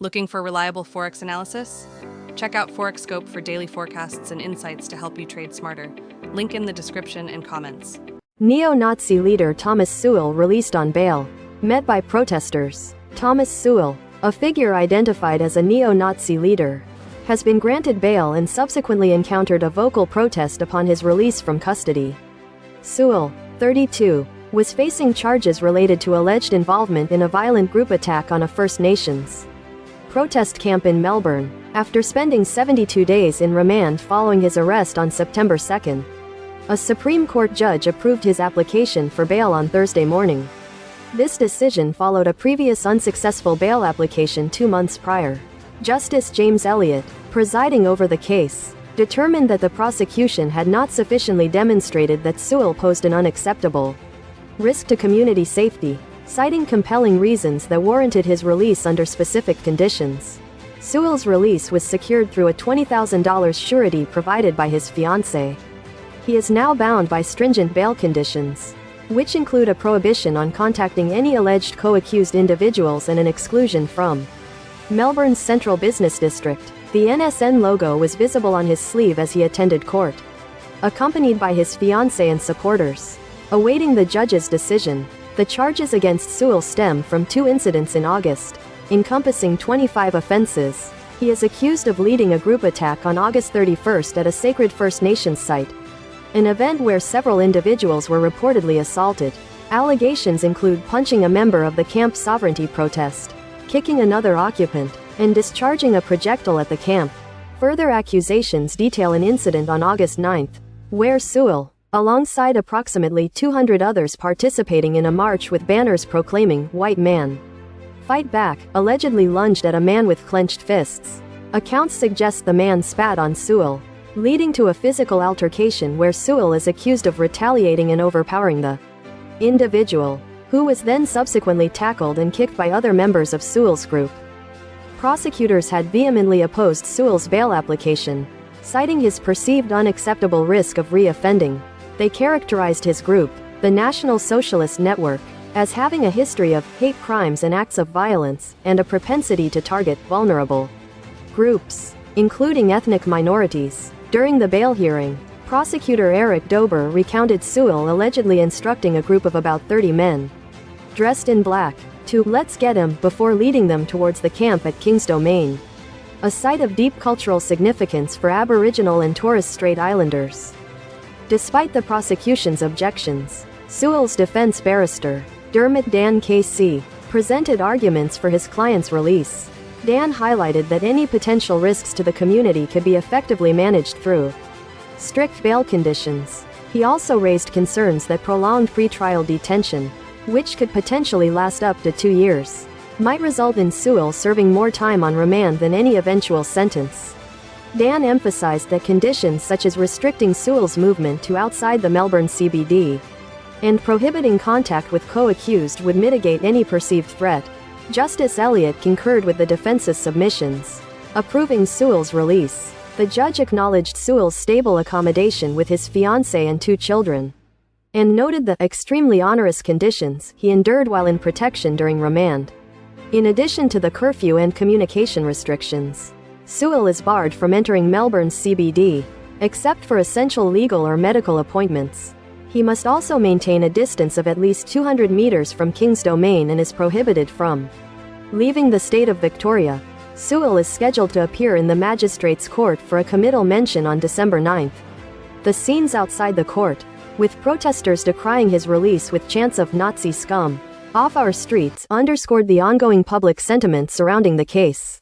Looking for reliable forex analysis? Check out ForexScope for daily forecasts and insights to help you trade smarter. Link in the description and comments. Neo-Nazi leader Thomas Sewell released on bail. Met by protesters. Thomas Sewell, a figure identified as a neo-Nazi leader, has been granted bail and subsequently encountered a vocal protest upon his release from custody. Sewell, 32, was facing charges related to alleged involvement in a violent group attack on a First Nations protest camp in Melbourne, after spending 72 days in remand following his arrest on September 2. A Supreme Court judge approved his application for bail on Thursday morning. This decision followed a previous unsuccessful bail application 2 months prior. Justice James Elliott, presiding over the case, determined that the prosecution had not sufficiently demonstrated that Sewell posed an unacceptable risk to community safety, citing compelling reasons that warranted his release under specific conditions. Sewell's release was secured through a $20,000 surety provided by his fiancée. He is now bound by stringent bail conditions, which include a prohibition on contacting any alleged co-accused individuals and an exclusion from Melbourne's Central Business District. The NSN logo was visible on his sleeve as he attended court, accompanied by his fiancée and supporters. Awaiting the judge's decision, the charges against Sewell stem from 2 incidents in August, encompassing 25 offenses. He is accused of leading a group attack on August 31 at a sacred First Nations site, an event where several individuals were reportedly assaulted. Allegations include punching a member of the camp's sovereignty protest, kicking another occupant, and discharging a projectile at the camp. Further accusations detail an incident on August 9, where Sewell, alongside approximately 200 others participating in a march with banners proclaiming "White Man, Fight Back," allegedly lunged at a man with clenched fists. Accounts suggest the man spat on Sewell, leading to a physical altercation where Sewell is accused of retaliating and overpowering the individual, who was then subsequently tackled and kicked by other members of Sewell's group. Prosecutors had vehemently opposed Sewell's bail application, citing his perceived unacceptable risk of re-offending. They characterized his group, the National Socialist Network, as having a history of hate crimes and acts of violence, and a propensity to target vulnerable groups, including ethnic minorities. During the bail hearing, prosecutor Eric Dober recounted Sewell allegedly instructing a group of about 30 men, dressed in black, to "let's get him" before leading them towards the camp at King's Domain, a site of deep cultural significance for Aboriginal and Torres Strait Islanders. Despite the prosecution's objections, Sewell's defense barrister, Dermot Dan KC, presented arguments for his client's release. Dan highlighted that any potential risks to the community could be effectively managed through strict bail conditions. He also raised concerns that prolonged pretrial detention, which could potentially last up to 2 years, might result in Sewell serving more time on remand than any eventual sentence. Dan emphasized that conditions such as restricting Sewell's movement to outside the Melbourne CBD and prohibiting contact with co-accused would mitigate any perceived threat. Justice Elliott concurred with the defense's submissions, approving Sewell's release. The judge acknowledged Sewell's stable accommodation with his fiancée and 2 children, and noted the extremely onerous conditions he endured while in protection during remand. In addition to the curfew and communication restrictions, Sewell is barred from entering Melbourne's CBD, except for essential legal or medical appointments. He must also maintain a distance of at least 200 meters from King's Domain and is prohibited from leaving the state of Victoria. Sewell is scheduled to appear in the Magistrates' Court for a committal mention on December 9. The scenes outside the court, with protesters decrying his release with chants of "Nazi scum" off our streets, underscored the ongoing public sentiment surrounding the case.